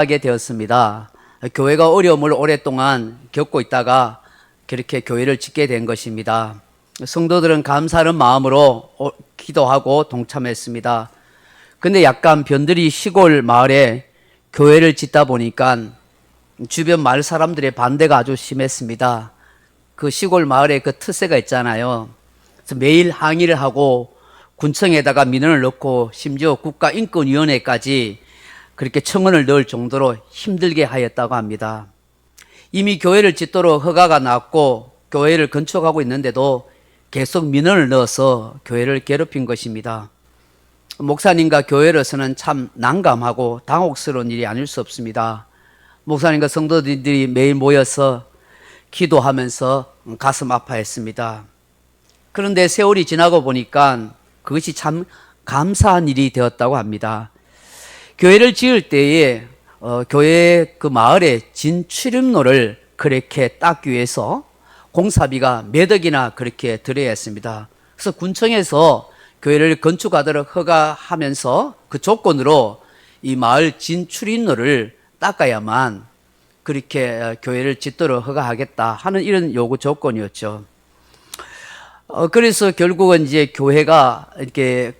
하게 되었습니다. 교회가 어려움을 오랫동안 겪고 있다가 그렇게 교회를 짓게 된 것입니다. 성도들은 감사하는 마음으로 기도하고 동참했습니다. 근데 약간 변들이 시골 마을에 교회를 짓다 보니까 주변 마을 사람들의 반대가 아주 심했습니다. 그 시골 마을에 그 특세가 있잖아요. 그래서 매일 항의를 하고 군청에다가 민원을 넣고 심지어 국가인권위원회까지 그렇게 청원을 넣을 정도로 힘들게 하였다고 합니다. 이미 교회를 짓도록 허가가 나왔고 교회를 건축하고 있는데도 계속 민원을 넣어서 교회를 괴롭힌 것입니다. 목사님과 교회로서는 참 난감하고 당혹스러운 일이 아닐 수 없습니다. 목사님과 성도들이 매일 모여서 기도하면서 가슴 아파했습니다. 그런데 세월이 지나고 보니까 그것이 참 감사한 일이 되었다고 합니다. 교회를 지을 때에 교회 그 마을에 진출입로를 그렇게 닦기 위해서 공사비가 몇 억이나 그렇게 들어야 했습니다. 그래서 군청에서 교회를 건축하도록 허가하면서 그 조건으로 이 마을 진출입로를 닦아야만 그렇게 교회를 짓도록 허가하겠다 하는 이런 요구 조건이었죠. 그래서 결국은 이제 교회가 이렇게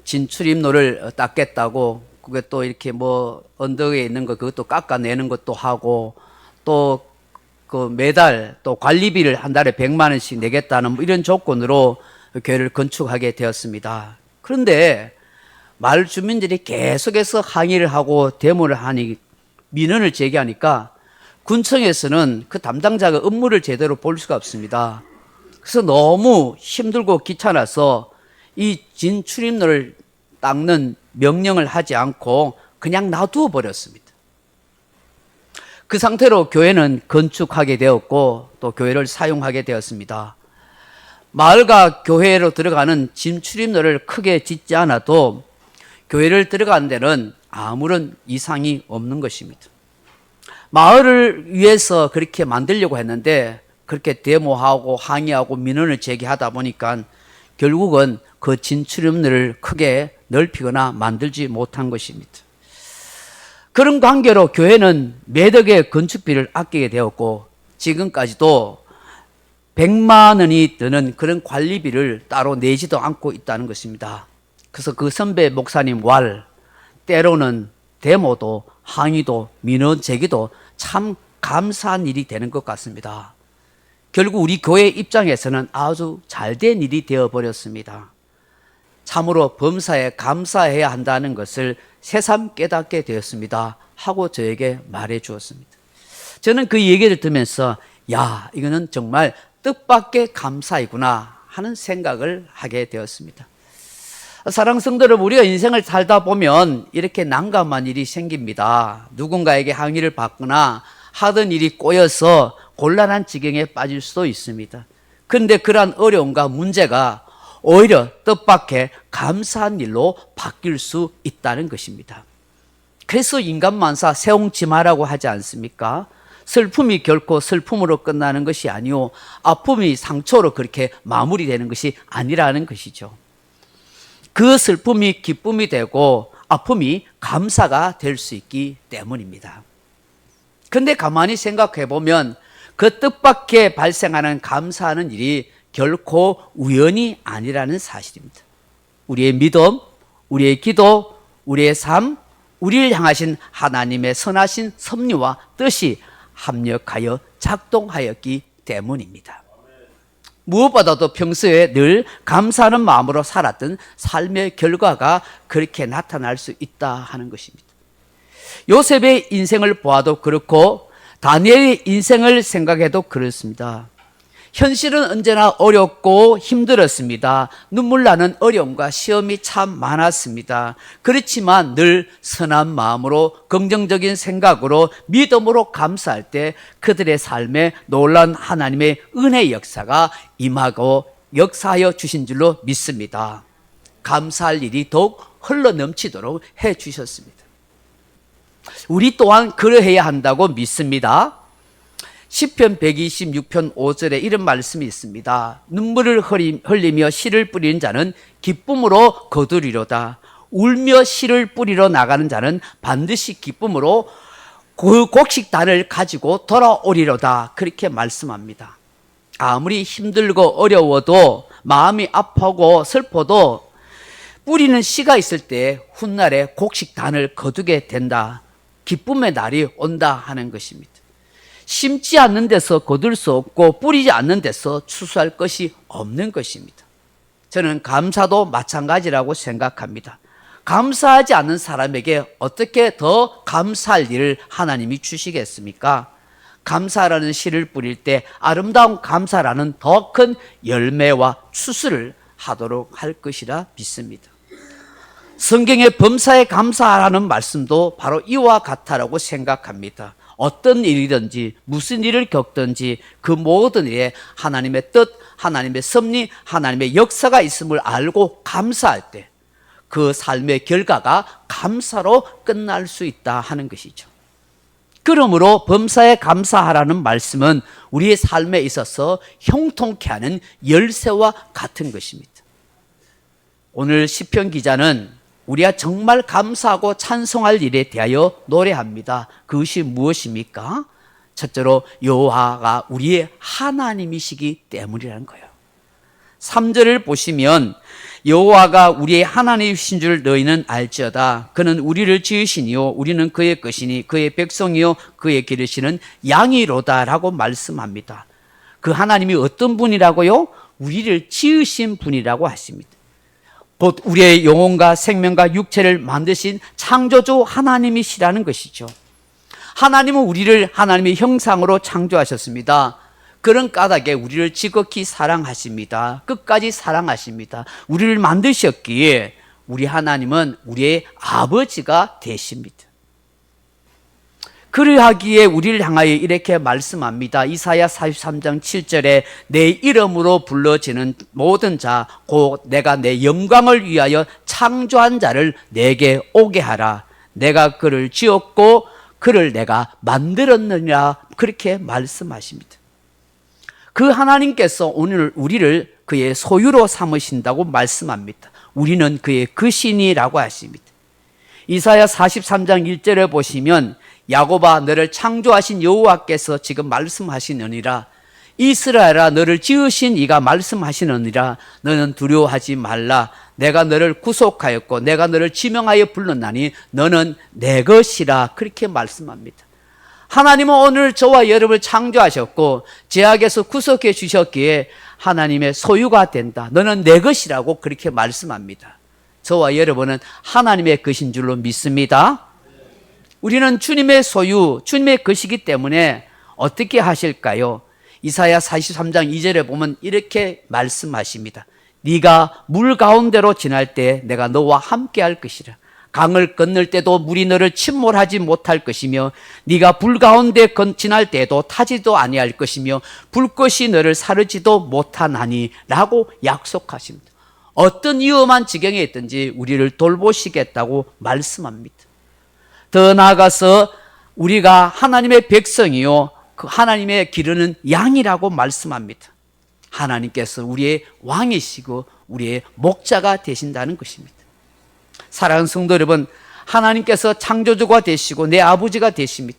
진출입로를 닦겠다고 그게 또 이렇게 언덕에 있는 거 그것도 깎아내는 것도 하고 또 그 매달 또 관리비를 한 달에 100만 원씩 내겠다는 이런 조건으로 교회를 건축하게 되었습니다. 그런데 마을 주민들이 계속해서 항의를 하고 데모를 하니 민원을 제기하니까 군청에서는 그 담당자가 업무를 제대로 볼 수가 없습니다. 그래서 너무 힘들고 귀찮아서 이 진출입로를 닦는 명령을 하지 않고 그냥 놔두어 버렸습니다. 그 상태로 교회는 건축하게 되었고 또 교회를 사용하게 되었습니다. 마을과 교회로 들어가는 진출입로를 크게 짓지 않아도 교회를 들어가는 데는 아무런 이상이 없는 것입니다. 마을을 위해서 그렇게 만들려고 했는데 그렇게 데모하고 항의하고 민원을 제기하다 보니까 결국은 그 진출입로를 크게 넓히거나 만들지 못한 것입니다. 그런 관계로 교회는 몇 억의 건축비를 아끼게 되었고 지금까지도 100만 원이 드는 그런 관리비를 따로 내지도 않고 있다는 것입니다. 그래서 그 선배 목사님 때로는 데모도 항의도 민원 제기도 참 감사한 일이 되는 것 같습니다. 결국 우리 교회 입장에서는 아주 잘된 일이 되어버렸습니다. 참으로 범사에 감사해야 한다는 것을 새삼 깨닫게 되었습니다 하고 저에게 말해 주었습니다. 저는 그 얘기를 들으면서 이거는 정말 뜻밖의 감사이구나 하는 생각을 하게 되었습니다. 사랑하는 성도 여러분, 우리가 인생을 살다 보면 이렇게 난감한 일이 생깁니다. 누군가에게 항의를 받거나 하던 일이 꼬여서 곤란한 지경에 빠질 수도 있습니다. 그런데 그러한 어려움과 문제가 오히려 뜻밖의 감사한 일로 바뀔 수 있다는 것입니다. 그래서 인간만사 세옹지마라고 하지 않습니까? 슬픔이 결코 슬픔으로 끝나는 것이 아니오 아픔이 상처로 그렇게 마무리되는 것이 아니라는 것이죠. 그 슬픔이 기쁨이 되고 아픔이 감사가 될 수 있기 때문입니다. 그런데 가만히 생각해 보면 그 뜻밖의 발생하는 감사하는 일이 결코 우연이 아니라는 사실입니다. 우리의 믿음, 우리의 기도, 우리의 삶, 우리를 향하신 하나님의 선하신 섭리와 뜻이 합력하여 작동하였기 때문입니다. 무엇보다도 평소에 늘 감사하는 마음으로 살았던 삶의 결과가 그렇게 나타날 수 있다 하는 것입니다. 요셉의 인생을 보아도 그렇고 다니엘의 인생을 생각해도 그렇습니다. 현실은 언제나 어렵고 힘들었습니다. 눈물 나는 어려움과 시험이 참 많았습니다. 그렇지만 늘 선한 마음으로 긍정적인 생각으로 믿음으로 감사할 때 그들의 삶에 놀라운 하나님의 은혜의 역사가 임하고 역사하여 주신 줄로 믿습니다. 감사할 일이 더욱 흘러넘치도록 해 주셨습니다. 우리 또한 그러해야 한다고 믿습니다. 시편 126편 5절에 이런 말씀이 있습니다. 눈물을 흘리며 씨를 뿌리는 자는 기쁨으로 거두리로다. 울며 씨를 뿌리러 나가는 자는 반드시 기쁨으로 그 곡식단을 가지고 돌아오리로다. 그렇게 말씀합니다. 아무리 힘들고 어려워도 마음이 아프고 슬퍼도 뿌리는 씨가 있을 때 훗날에 곡식단을 거두게 된다. 기쁨의 날이 온다 하는 것입니다. 심지 않는 데서 거둘 수 없고 뿌리지 않는 데서 추수할 것이 없는 것입니다. 저는 감사도 마찬가지라고 생각합니다. 감사하지 않는 사람에게 어떻게 더 감사할 일을 하나님이 주시겠습니까? 감사라는 씨를 뿌릴 때 아름다운 감사라는 더 큰 열매와 추수를 하도록 할 것이라 믿습니다. 성경의 범사에 감사하라는 말씀도 바로 이와 같다라고 생각합니다. 어떤 일이든지 무슨 일을 겪든지 그 모든 일에 하나님의 뜻, 하나님의 섭리, 하나님의 역사가 있음을 알고 감사할 때 그 삶의 결과가 감사로 끝날 수 있다 하는 것이죠. 그러므로 범사에 감사하라는 말씀은 우리의 삶에 있어서 형통케 하는 열쇠와 같은 것입니다. 오늘 시편 기자는 우리가 정말 감사하고 찬송할 일에 대하여 노래합니다. 그것이 무엇입니까? 첫째로 여호와가 우리의 하나님이시기 때문이라는 거예요. 3절을 보시면 여호와가 우리의 하나님이신 줄 너희는 알지어다. 그는 우리를 지으시니요 우리는 그의 것이니 그의 백성이요 그의 기르시는 양이로다 라고 말씀합니다. 그 하나님이 어떤 분이라고요? 우리를 지으신 분이라고 하십니다. 곧 우리의 영혼과 생명과 육체를 만드신 창조주 하나님이시라는 것이죠. 하나님은 우리를 하나님의 형상으로 창조하셨습니다. 그런 까닭에 우리를 지극히 사랑하십니다. 끝까지 사랑하십니다. 우리를 만드셨기에 우리 하나님은 우리의 아버지가 되십니다. 그러하기에 우리를 향하여 이렇게 말씀합니다. 이사야 43장 7절에 내 이름으로 불러지는 모든 자 곧 내가 내 영광을 위하여 창조한 자를 내게 오게 하라. 내가 그를 지었고 그를 내가 만들었느니라. 그렇게 말씀하십니다. 그 하나님께서 오늘 우리를 그의 소유로 삼으신다고 말씀합니다. 우리는 그의 것이니라고 하십니다. 이사야 43장 1절에 보시면 야곱아 너를 창조하신 여호와께서 지금 말씀하시느니라. 이스라엘아 너를 지으신 이가 말씀하시느니라. 너는 두려워하지 말라. 내가 너를 구속하였고 내가 너를 지명하여 불렀나니 너는 내 것이라. 그렇게 말씀합니다. 하나님은 오늘 저와 여러분을 창조하셨고 죄악에서 구속해 주셨기에 하나님의 소유가 된다. 너는 내 것이라고 그렇게 말씀합니다. 저와 여러분은 하나님의 것인 줄로 믿습니다. 우리는 주님의 소유, 주님의 것이기 때문에 어떻게 하실까요? 이사야 43장 2절에 보면 이렇게 말씀하십니다. 네가 물 가운데로 지날 때 내가 너와 함께 할 것이라. 강을 건널 때도 물이 너를 침몰하지 못할 것이며 네가 불 가운데 지날 때도 타지도 아니할 것이며 불꽃이 너를 사르지도 못하나니 라고 약속하십니다. 어떤 위험한 지경에 있든지 우리를 돌보시겠다고 말씀합니다. 더 나아가서 우리가 하나님의 백성이요 그 하나님의 기르는 양이라고 말씀합니다. 하나님께서 우리의 왕이시고 우리의 목자가 되신다는 것입니다. 사랑하는 성도 여러분, 하나님께서 창조주가 되시고 내 아버지가 되십니다.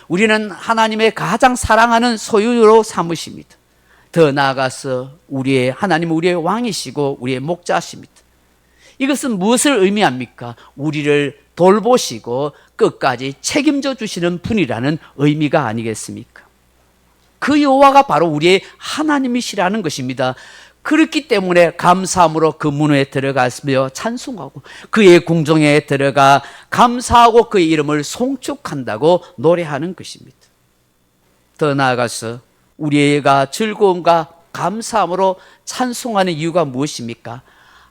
우리는 하나님의 가장 사랑하는 소유로 삼으십니다. 더 나아가서 하나님은 우리의 왕이시고 우리의 목자십니다. 이것은 무엇을 의미합니까? 우리를 돌보시고 끝까지 책임져 주시는 분이라는 의미가 아니겠습니까? 그 여호와가 바로 우리의 하나님이시라는 것입니다. 그렇기 때문에 감사함으로 그 문에 들어가며 찬송하고 그의 궁정에 들어가 감사하고 그의 이름을 송축한다고 노래하는 것입니다. 더 나아가서 우리가 즐거움과 감사함으로 찬송하는 이유가 무엇입니까?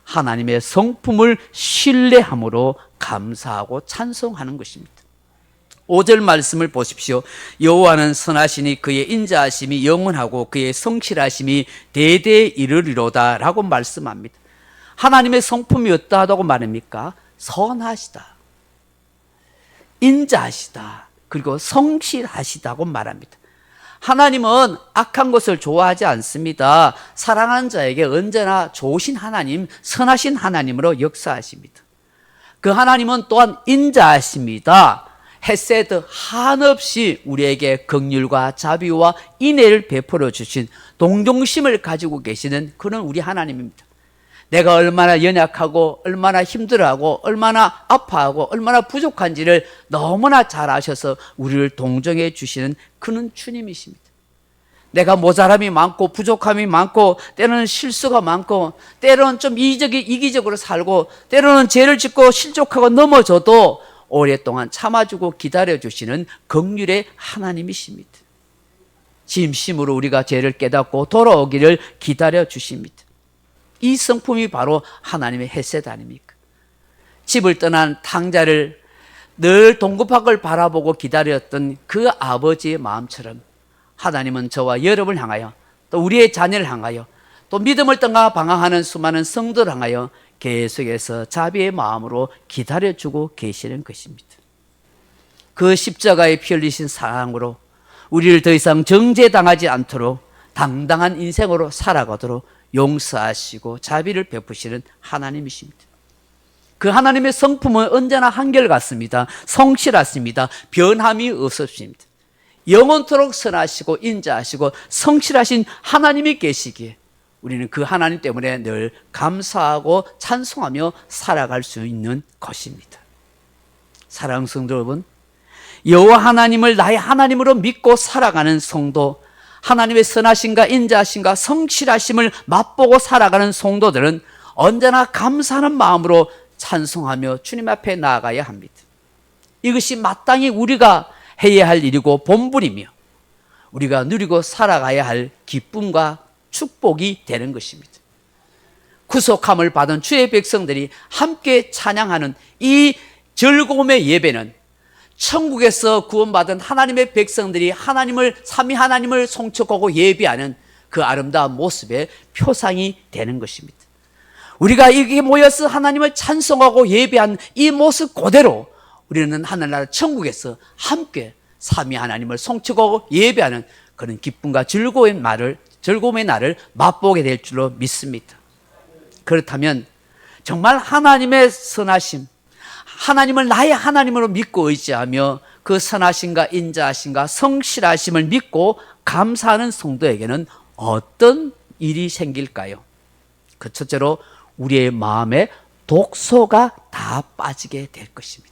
하나님의 성품을 신뢰함으로 감사하고 찬송하는 것입니다. 5절 말씀을 보십시오. 여호와는 선하시니 그의 인자하심이 영원하고 그의 성실하심이 대대에 이르리로다 라고 말씀합니다. 하나님의 성품이 어떠하다고 말합니까? 선하시다, 인자하시다, 그리고 성실하시다고 말합니다. 하나님은 악한 것을 좋아하지 않습니다. 사랑하는 자에게 언제나 좋으신 하나님, 선하신 하나님으로 역사하십니다. 그 하나님은 또한 인자하십니다. 헤세드 한없이 우리에게 긍휼과 자비와 인애를 베풀어 주신 동정심을 가지고 계시는 그런 우리 하나님입니다. 내가 얼마나 연약하고 얼마나 힘들어하고 얼마나 아파하고 얼마나 부족한지를 너무나 잘 아셔서 우리를 동정해 주시는 그런 주님이십니다. 내가 모자람이 많고 부족함이 많고 때로는 실수가 많고 때로는 좀 이기적으로 살고 때로는 죄를 짓고 실족하고 넘어져도 오랫동안 참아주고 기다려주시는 긍휼의 하나님이십니다. 진심으로 우리가 죄를 깨닫고 돌아오기를 기다려주십니다. 이 성품이 바로 하나님의 헤세드 아닙니까? 집을 떠난 탕자를 늘 동급학을 바라보고 기다렸던 그 아버지의 마음처럼 하나님은 저와 여러분을 향하여 또 우리의 자녀를 향하여 또 믿음을 떠나 방황하는 수많은 성도를 향하여 계속해서 자비의 마음으로 기다려주고 계시는 것입니다. 그 십자가에 피 흘리신 사랑으로 우리를 더 이상 정죄당하지 않도록 당당한 인생으로 살아가도록 용서하시고 자비를 베푸시는 하나님이십니다. 그 하나님의 성품은 언제나 한결같습니다. 성실하십니다. 변함이 없으십니다. 영원토록 선하시고 인자하시고 성실하신 하나님이 계시기에 우리는 그 하나님 때문에 늘 감사하고 찬송하며 살아갈 수 있는 것입니다. 사랑하는 성도 여러분, 여호와 하나님을 나의 하나님으로 믿고 살아가는 성도, 하나님의 선하심과 인자하심과 성실하심을 맛보고 살아가는 성도들은 언제나 감사하는 마음으로 찬송하며 주님 앞에 나아가야 합니다. 이것이 마땅히 우리가 해야 할 일이고 본분이며 우리가 누리고 살아가야 할 기쁨과 축복이 되는 것입니다. 구속함을 받은 주의 백성들이 함께 찬양하는 이 즐거움의 예배는 천국에서 구원받은 하나님의 백성들이 삼위 하나님을 송축하고 예배하는 그 아름다운 모습의 표상이 되는 것입니다. 우리가 이게 모여서 하나님을 찬송하고 예배한 이 모습 그대로 우리는 하늘나라 천국에서 함께 삼위 하나님을 송축하고 예배하는 그런 기쁨과 즐거움의 날을 맛보게 될 줄로 믿습니다. 그렇다면 정말 하나님의 선하심, 하나님을 나의 하나님으로 믿고 의지하며 그 선하심과 인자하심과 성실하심을 믿고 감사하는 성도에게는 어떤 일이 생길까요? 그 첫째로 우리의 마음에 독소가 다 빠지게 될 것입니다.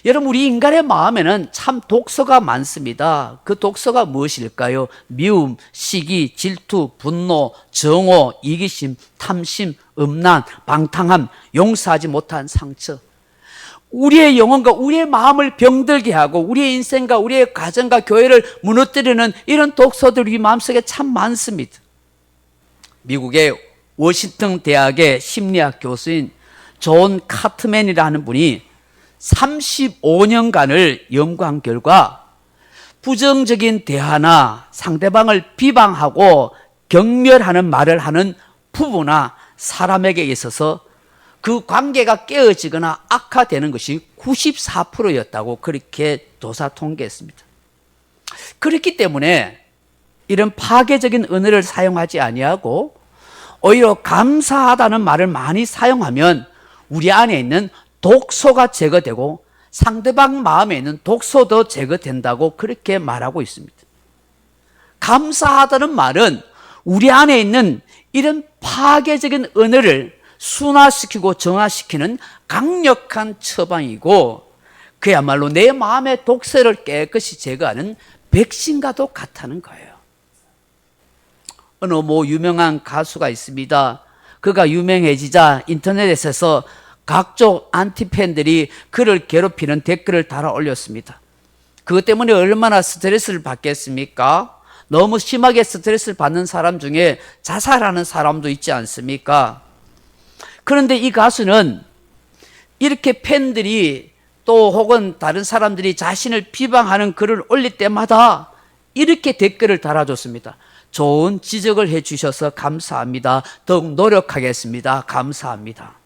여러분, 우리 인간의 마음에는 참 독소가 많습니다. 그 독소가 무엇일까요? 미움, 시기, 질투, 분노, 정오, 이기심, 탐심, 음란, 방탕함, 용서하지 못한 상처. 우리의 영혼과 우리의 마음을 병들게 하고 우리의 인생과 우리의 가정과 교회를 무너뜨리는 이런 독소들이 우리 마음속에 참 많습니다. 미국의 워싱턴 대학의 심리학 교수인 존 카트맨이라는 분이 35년간을 연구한 결과 부정적인 대화나 상대방을 비방하고 경멸하는 말을 하는 부부나 사람에게 있어서 그 관계가 깨어지거나 악화되는 것이 94%였다고 그렇게 조사 통계했습니다. 그렇기 때문에 이런 파괴적인 언어를 사용하지 아니하고 오히려 감사하다는 말을 많이 사용하면 우리 안에 있는 독소가 제거되고 상대방 마음에 있는 독소도 제거된다고 그렇게 말하고 있습니다. 감사하다는 말은 우리 안에 있는 이런 파괴적인 언어를 순화시키고 정화시키는 강력한 처방이고 그야말로 내 마음의 독소를 깨끗이 제거하는 백신과도 같다는 거예요. 어느 유명한 가수가 있습니다. 그가 유명해지자 인터넷에서 각종 안티팬들이 그를 괴롭히는 댓글을 달아 올렸습니다. 그것 때문에 얼마나 스트레스를 받겠습니까? 너무 심하게 스트레스를 받는 사람 중에 자살하는 사람도 있지 않습니까? 그런데 이 가수는 이렇게 팬들이 또 혹은 다른 사람들이 자신을 비방하는 글을 올릴 때마다 이렇게 댓글을 달아줬습니다. 좋은 지적을 해주셔서 감사합니다. 더욱 노력하겠습니다. 감사합니다.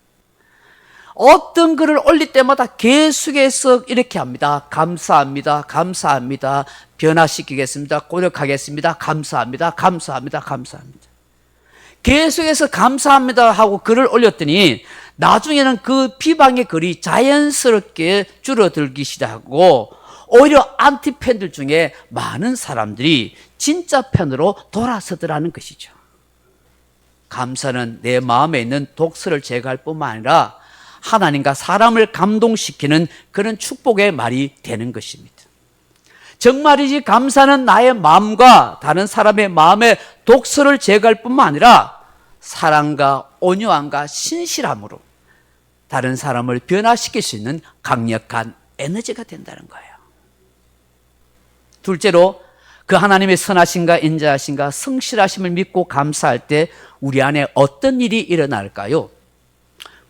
어떤 글을 올릴 때마다 계속해서 이렇게 합니다. 감사합니다. 감사합니다. 변화시키겠습니다. 노력하겠습니다. 감사합니다. 감사합니다. 감사합니다. 계속해서 감사합니다 하고 글을 올렸더니 나중에는 그 비방의 글이 자연스럽게 줄어들기 시작하고 오히려 안티팬들 중에 많은 사람들이 진짜 팬으로 돌아서더라는 것이죠. 감사는 내 마음에 있는 독서를 제거할 뿐만 아니라 하나님과 사람을 감동시키는 그런 축복의 말이 되는 것입니다. 정말이지 감사는 나의 마음과 다른 사람의 마음에 독서를 제거할 뿐만 아니라 사랑과 온유함과 신실함으로 다른 사람을 변화시킬 수 있는 강력한 에너지가 된다는 거예요. 둘째로 그 하나님의 선하심과 인자하심과 성실하심을 믿고 감사할 때 우리 안에 어떤 일이 일어날까요?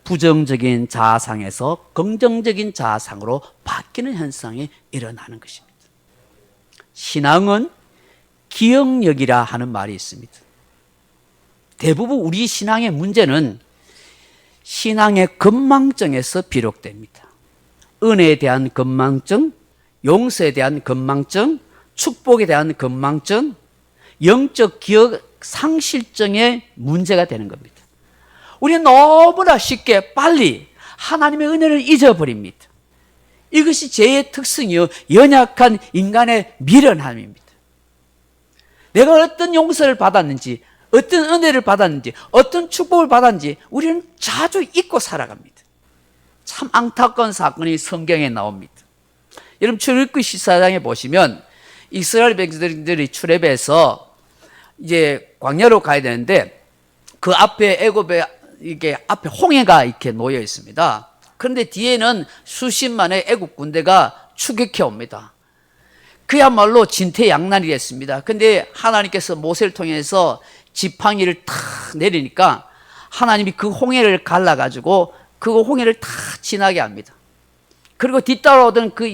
부정적인 자아상에서 긍정적인 자아상으로 바뀌는 현상이 일어나는 것입니다. 신앙은 기억력이라 하는 말이 있습니다. 대부분 우리 신앙의 문제는 신앙의 건망증에서 비롯됩니다. 은혜에 대한 건망증, 용서에 대한 건망증, 축복에 대한 건망증, 영적 기억 상실증의 문제가 되는 겁니다. 우리는 너무나 쉽게 빨리 하나님의 은혜를 잊어버립니다. 이것이 죄의 특성이요, 연약한 인간의 미련함입니다. 내가 어떤 용서를 받았는지, 어떤 은혜를 받았는지, 어떤 축복을 받았는지 우리는 자주 잊고 살아갑니다. 참 안타까운 사건이 성경에 나옵니다. 여러분 출애굽기 14장에 보시면 이스라엘 백성들이 출애굽해서 이제 광야로 가야 되는데 그 앞에 애굽에 이게 앞에 홍해가 이렇게 놓여 있습니다. 그런데 뒤에는 수십만의 애굽 군대가 추격해 옵니다. 그야말로 진퇴양난이겠습니다. 근데 하나님께서 모세를 통해서 지팡이를 탁 내리니까 하나님이 그 홍해를 갈라가지고 그 홍해를 다 지나게 합니다. 그리고 뒤따라오던 그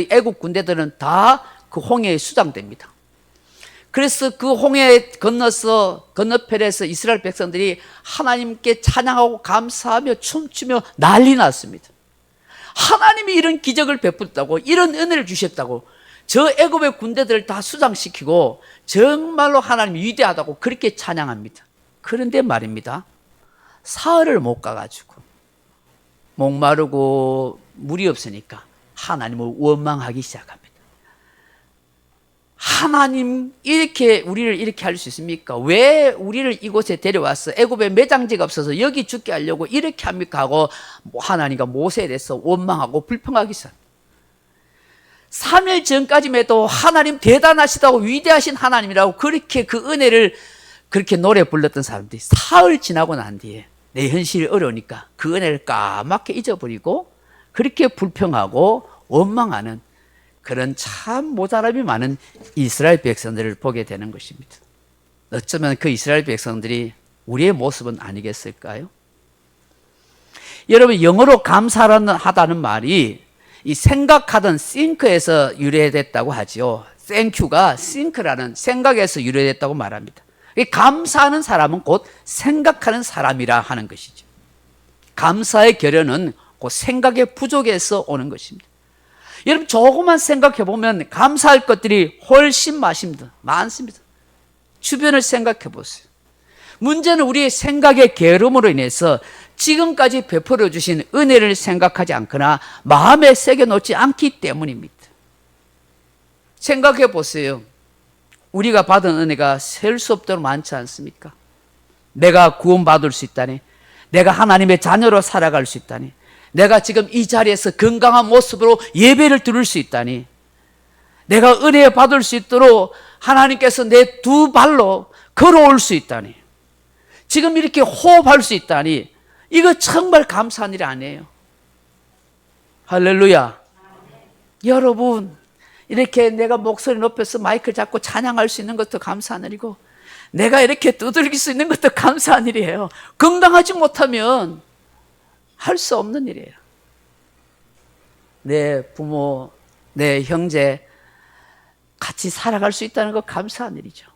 애국 군대들은 다 그 홍해에 수장됩니다. 그래서 그 홍해 건너편에서 이스라엘 백성들이 하나님께 찬양하고 감사하며 춤추며 난리 났습니다. 하나님이 이런 기적을 베풀었다고, 이런 은혜를 주셨다고, 저 애굽의 군대들을 다 수장시키고 정말로 하나님이 위대하다고 그렇게 찬양합니다. 그런데 말입니다, 사흘을 못 가가지고 목마르고 물이 없으니까 하나님을 원망하기 시작합니다. 하나님 이렇게 우리를 이렇게 할 수 있습니까? 왜 우리를 이곳에 데려와서 애굽에 매장지가 없어서 여기 죽게 하려고 이렇게 합니까? 하고 하나님과 모세에 대해서 원망하고 불평하기 시작합니다. 3일 전까지만 해도 하나님 대단하시다고, 위대하신 하나님이라고 그렇게 그 은혜를 그렇게 노래 불렀던 사람들이 사흘 지나고 난 뒤에 내 현실이 어려우니까 그 은혜를 까맣게 잊어버리고 그렇게 불평하고 원망하는 그런 참 모자람이 많은 이스라엘 백성들을 보게 되는 것입니다. 어쩌면 그 이스라엘 백성들이 우리의 모습은 아니겠을까요? 여러분, 영어로 감사하다는 말이 이 생각하던 think에서 유래됐다고 하죠. thank가 think라는 생각에서 유래됐다고 말합니다. 감사하는 사람은 곧 생각하는 사람이라 하는 것이죠. 감사의 결연은 곧 생각의 부족에서 오는 것입니다. 여러분, 조금만 생각해 보면 감사할 것들이 훨씬 많습니다. 주변을 생각해 보세요. 문제는 우리의 생각의 게으름으로 인해서 지금까지 베풀어 주신 은혜를 생각하지 않거나 마음에 새겨놓지 않기 때문입니다. 생각해 보세요. 우리가 받은 은혜가 셀 수 없도록 많지 않습니까? 내가 구원받을 수 있다니, 내가 하나님의 자녀로 살아갈 수 있다니, 내가 지금 이 자리에서 건강한 모습으로 예배를 드릴 수 있다니, 내가 은혜 받을 수 있도록 하나님께서 내 두 발로 걸어올 수 있다니, 지금 이렇게 호흡할 수 있다니, 이거 정말 감사한 일이 아니에요. 할렐루야. 여러분, 이렇게 내가 목소리 높여서 마이크를 잡고 찬양할 수 있는 것도 감사한 일이고, 내가 이렇게 두들길 수 있는 것도 감사한 일이에요. 건강하지 못하면 할 수 없는 일이에요. 내 부모, 내 형제 같이 살아갈 수 있다는 거 감사한 일이죠.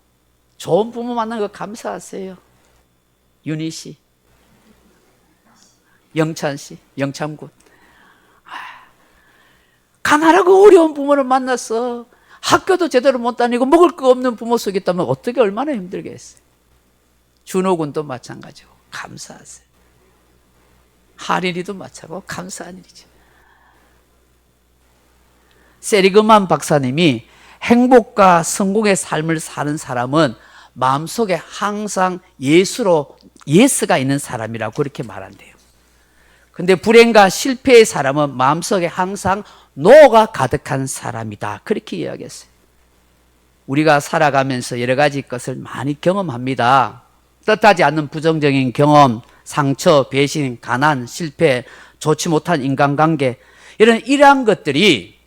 좋은 부모 만나는 거 감사하세요. 윤희 씨, 영찬 씨, 영찬군. 가난하고 어려운 부모를 만나서 학교도 제대로 못 다니고 먹을 거 없는 부모 속에 있다면 어떻게 얼마나 힘들겠어요. 준호 군도 마찬가지고 감사하세요. 할인이도 마찬가지고 감사한 일이죠. 세리그만 박사님이 행복과 성공의 삶을 사는 사람은 마음속에 항상 예수가 있는 사람이라고 그렇게 말한대요. 근데 불행과 실패의 사람은 마음속에 항상 노가 가득한 사람이다. 그렇게 이야기했어요. 우리가 살아가면서 여러 가지 것을 많이 경험합니다. 뜻하지 않는 부정적인 경험, 상처, 배신, 가난, 실패, 좋지 못한 인간관계, 이러한 것들이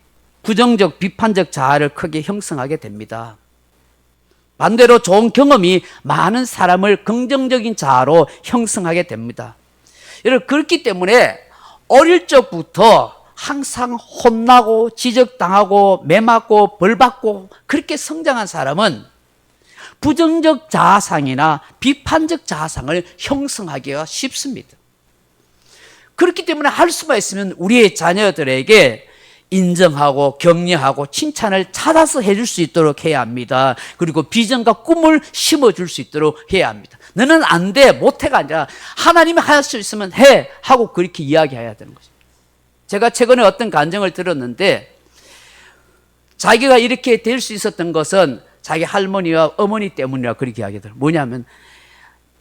부정적, 비판적 자아를 크게 형성하게 됩니다. 반대로 좋은 경험이 많은 사람을 긍정적인 자아로 형성하게 됩니다. 그렇기 때문에 어릴 적부터 항상 혼나고 지적당하고 매맞고 벌받고 그렇게 성장한 사람은 부정적 자아상이나 비판적 자아상을 형성하기가 쉽습니다. 그렇기 때문에 할 수만 있으면 우리의 자녀들에게 인정하고 격려하고 칭찬을 찾아서 해줄 수 있도록 해야 합니다. 그리고 비전과 꿈을 심어줄 수 있도록 해야 합니다. 너는 안 돼, 못해가 아니라 하나님이 할 수 있으면 해 하고 그렇게 이야기해야 되는 것입니다. 제가 최근에 어떤 간증을 들었는데 자기가 이렇게 될 수 있었던 것은 자기 할머니와 어머니 때문이라 그렇게 이야기하더라고요. 뭐냐면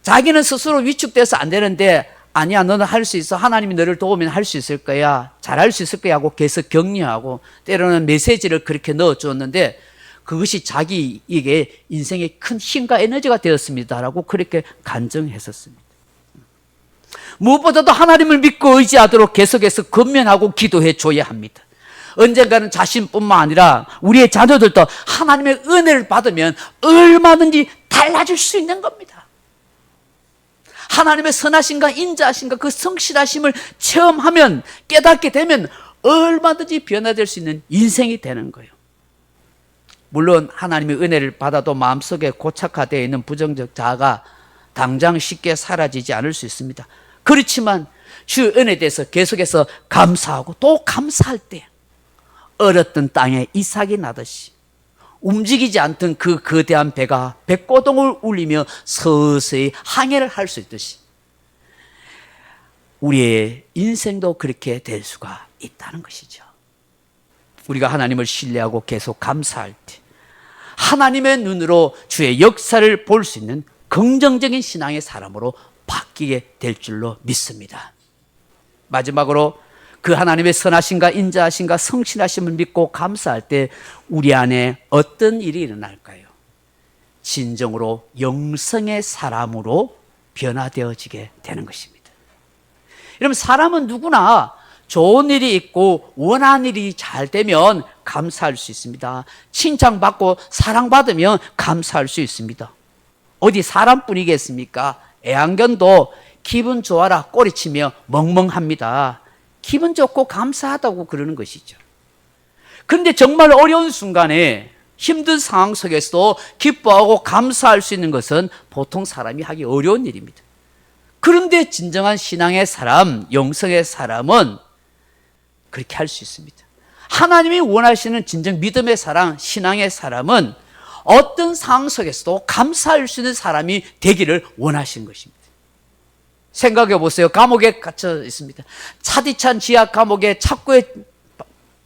자기는 스스로 위축돼서 안 되는데 아니야, 너는 할 수 있어. 하나님이 너를 도우면 할 수 있을 거야. 잘할 수 있을 거야 하고 계속 격려하고 때로는 메시지를 그렇게 넣어주었는데 그것이 자기에게 인생의 큰 힘과 에너지가 되었습니다라고 그렇게 간증했었습니다. 무엇보다도 하나님을 믿고 의지하도록 계속해서 권면하고 기도해 줘야 합니다. 언젠가는 자신뿐만 아니라 우리의 자녀들도 하나님의 은혜를 받으면 얼마든지 달라질 수 있는 겁니다. 하나님의 선하심과 인자하심과 그 성실하심을 체험하면 깨닫게 되면 얼마든지 변화될 수 있는 인생이 되는 거예요. 물론 하나님의 은혜를 받아도 마음속에 고착화되어 있는 부정적 자아가 당장 쉽게 사라지지 않을 수 있습니다. 그렇지만 주의 은혜에 대해서 계속해서 감사하고 또 감사할 때 얼었던 땅에 이삭이 나듯이 움직이지 않던 그 거대한 배가 백고동을 울리며 서서히 항해를 할 수 있듯이 우리의 인생도 그렇게 될 수가 있다는 것이죠. 우리가 하나님을 신뢰하고 계속 감사할 때 하나님의 눈으로 주의 역사를 볼 수 있는 긍정적인 신앙의 사람으로 바뀌게 될 줄로 믿습니다. 마지막으로 그 하나님의 선하심과 인자하심과 성실하심을 믿고 감사할 때 우리 안에 어떤 일이 일어날까요? 진정으로 영성의 사람으로 변화되어지게 되는 것입니다. 여러분, 사람은 누구나 좋은 일이 있고 원하는 일이 잘 되면 감사할 수 있습니다. 칭찬받고 사랑받으면 감사할 수 있습니다. 어디 사람뿐이겠습니까? 애완견도 기분 좋아라 꼬리치며 멍멍합니다. 기분 좋고 감사하다고 그러는 것이죠. 그런데 정말 어려운 순간에 힘든 상황 속에서도 기뻐하고 감사할 수 있는 것은 보통 사람이 하기 어려운 일입니다. 그런데 진정한 신앙의 사람, 영성의 사람은 그렇게 할 수 있습니다. 하나님이 원하시는 진정 믿음의 사람, 신앙의 사람은 어떤 상황 속에서도 감사할 수 있는 사람이 되기를 원하시는 것입니다. 생각해 보세요. 감옥에 갇혀 있습니다. 차디찬 지하 감옥에 착고에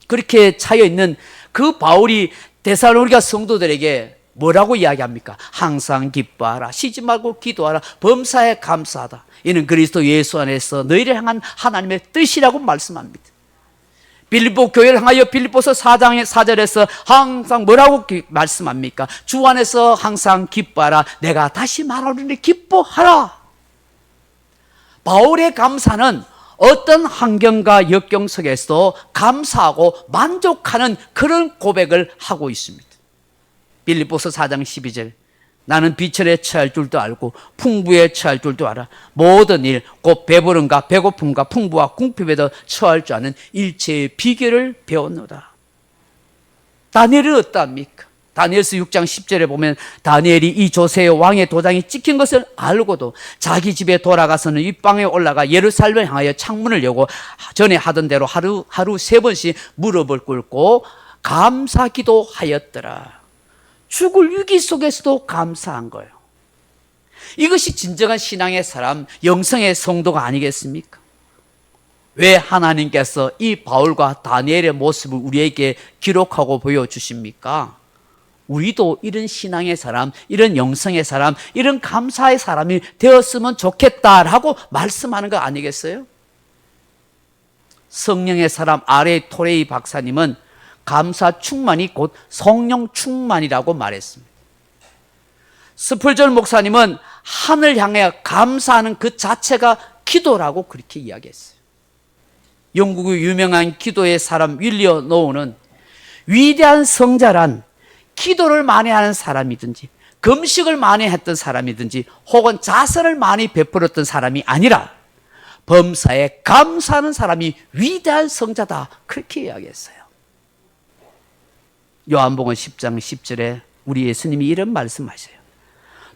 그렇게 차여 있는 그 바울이 데살로니가 성도들에게 뭐라고 이야기합니까? 항상 기뻐하라, 쉬지 말고 기도하라, 범사에 감사하다. 이는 그리스도 예수 안에서 너희를 향한 하나님의 뜻이라고 말씀합니다. 빌립보 교회를 향하여 빌립보서 4장의 4절에서 항상 뭐라고 말씀합니까? 주 안에서 항상 기뻐하라. 내가 다시 말하노니 기뻐하라. 바울의 감사는 어떤 환경과 역경 속에서도 감사하고 만족하는 그런 고백을 하고 있습니다. 빌립보서 4장 12절 나는 비천에 처할 줄도 알고 풍부에 처할 줄도 알아. 모든 일 곧 배부름과 배고픔과 풍부와 궁핍에도 처할 줄 아는 일체의 비결을 배웠노라. 다니엘은 어떠합니까? 다니엘서 6장 10절에 보면 다니엘이 이 조세의 왕의 도장이 찍힌 것을 알고도 자기 집에 돌아가서는 윗방에 올라가 예루살렘을 향하여 창문을 여고 전에 하던 대로 하루 3번씩 무릎을 꿇고 감사 기도하였더라. 죽을 위기 속에서도 감사한 거예요. 이것이 진정한 신앙의 사람, 영성의 성도가 아니겠습니까? 왜 하나님께서 이 바울과 다니엘의 모습을 우리에게 기록하고 보여주십니까? 우리도 이런 신앙의 사람, 이런 영성의 사람, 이런 감사의 사람이 되었으면 좋겠다라고 말씀하는 거 아니겠어요? 성령의 사람 아레 토레이 박사님은 감사 충만이 곧 성령 충만이라고 말했습니다. 스펄전 목사님은 하늘 향해 감사하는 그 자체가 기도라고 그렇게 이야기했어요. 영국의 유명한 기도의 사람 윌리엄 노우는 위대한 성자란 기도를 많이 하는 사람이든지 금식을 많이 했던 사람이든지 혹은 자선을 많이 베풀었던 사람이 아니라 범사에 감사하는 사람이 위대한 성자다, 그렇게 이야기했어요. 요한복음 10장 10절에 우리 예수님이 이런 말씀하셔요.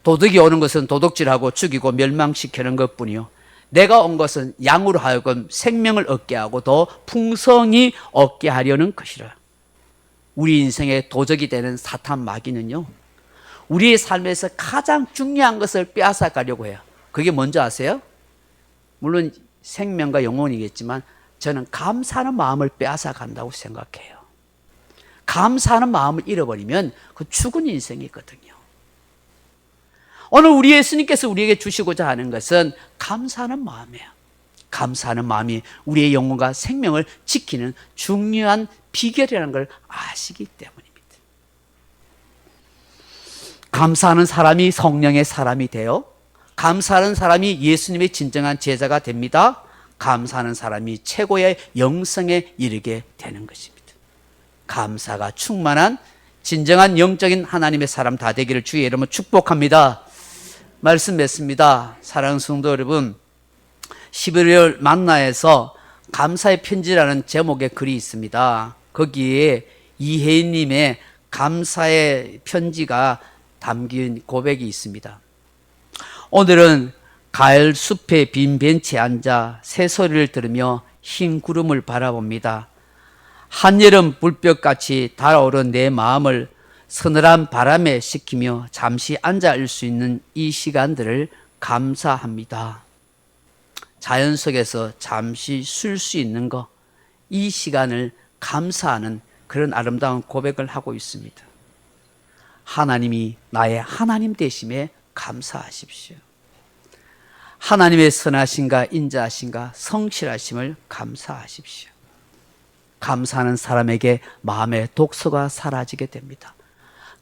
도둑이 오는 것은 도둑질하고 죽이고 멸망시키는 것뿐이요 내가 온 것은 양으로 하여금 생명을 얻게 하고 더 풍성히 얻게 하려는 것이라. 우리 인생의 도적이 되는 사탄 마귀는요, 우리의 삶에서 가장 중요한 것을 빼앗아 가려고 해요. 그게 뭔지 아세요? 물론 생명과 영혼이겠지만 저는 감사하는 마음을 빼앗아 간다고 생각해요. 감사하는 마음을 잃어버리면 그 죽은 인생이거든요. 오늘 우리 예수님께서 우리에게 주시고자 하는 것은 감사하는 마음이에요. 감사하는 마음이 우리의 영혼과 생명을 지키는 중요한 비결이라는 걸 아시기 때문입니다. 감사하는 사람이 성령의 사람이 되어 감사하는 사람이 예수님의 진정한 제자가 됩니다. 감사하는 사람이 최고의 영성에 이르게 되는 것입니다. 감사가 충만한 진정한 영적인 하나님의 사람 다 되기를 주의 이름으로 축복합니다. 말씀 맺습니다. 사랑하는 성도 여러분, 11월 만나에서 감사의 편지라는 제목의 글이 있습니다. 거기에 이혜인님의 감사의 편지가 담긴 고백이 있습니다. 오늘은 가을 숲에 빈 벤치에 앉아 새소리를 들으며 흰 구름을 바라봅니다. 한여름 불볕같이 달아오른 내 마음을 서늘한 바람에 식히며 잠시 앉아있을 수 있는 이 시간들을 감사합니다. 자연 속에서 잠시 쉴 수 있는 것, 이 시간을 감사하는 그런 아름다운 고백을 하고 있습니다. 하나님이 나의 하나님 되심에 감사하십시오. 하나님의 선하심과 인자하심과 성실하심을 감사하십시오. 감사하는 사람에게 마음의 독소가 사라지게 됩니다.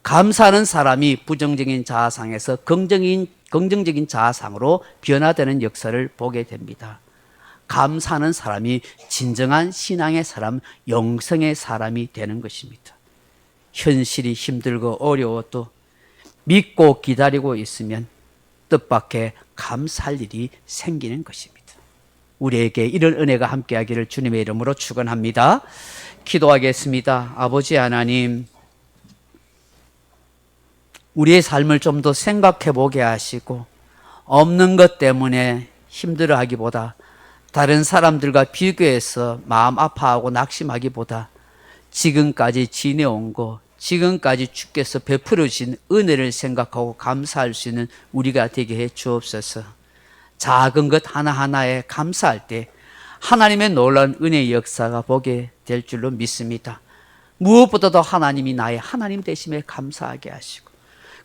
감사하는 사람이 부정적인 자아상에서 긍정적인 자아상으로 변화되는 역사를 보게 됩니다. 감사하는 사람이 진정한 신앙의 사람, 영성의 사람이 되는 것입니다. 현실이 힘들고 어려워도 믿고 기다리고 있으면 뜻밖의 감사할 일이 생기는 것입니다. 우리에게 이런 은혜가 함께하기를 주님의 이름으로 축원합니다. 기도하겠습니다. 아버지 하나님, 우리의 삶을 좀 더 생각해 보게 하시고 없는 것 때문에 힘들어하기보다 다른 사람들과 비교해서 마음 아파하고 낙심하기보다 지금까지 지내온 것, 지금까지 주께서 베풀어 주신 은혜를 생각하고 감사할 수 있는 우리가 되게 해 주옵소서. 작은 것 하나하나에 감사할 때 하나님의 놀라운 은혜의 역사가 보게 될 줄로 믿습니다. 무엇보다도 하나님이 나의 하나님 되심에 감사하게 하시고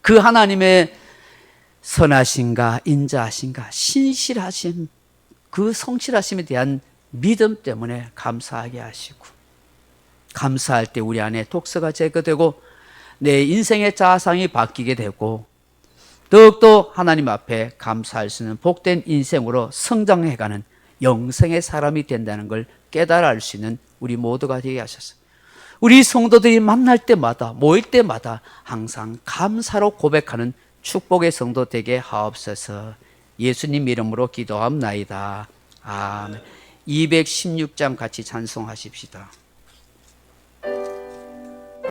그 하나님의 선하심과 인자하심과 신실하심, 그 성실하심에 대한 믿음 때문에 감사하게 하시고, 감사할 때 우리 안에 독서가 제거되고 내 인생의 자아상이 바뀌게 되고 더욱더 하나님 앞에 감사할 수 있는 복된 인생으로 성장해가는 영성의 사람이 된다는 걸 깨달아 알 수 있는 우리 모두가 되게 하셔서 우리 성도들이 만날 때마다, 모일 때마다 항상 감사로 고백하는 축복의 성도 되게 하옵소서. 예수님 이름으로 기도합나이다. 아멘. 216장 같이 찬송하십시다.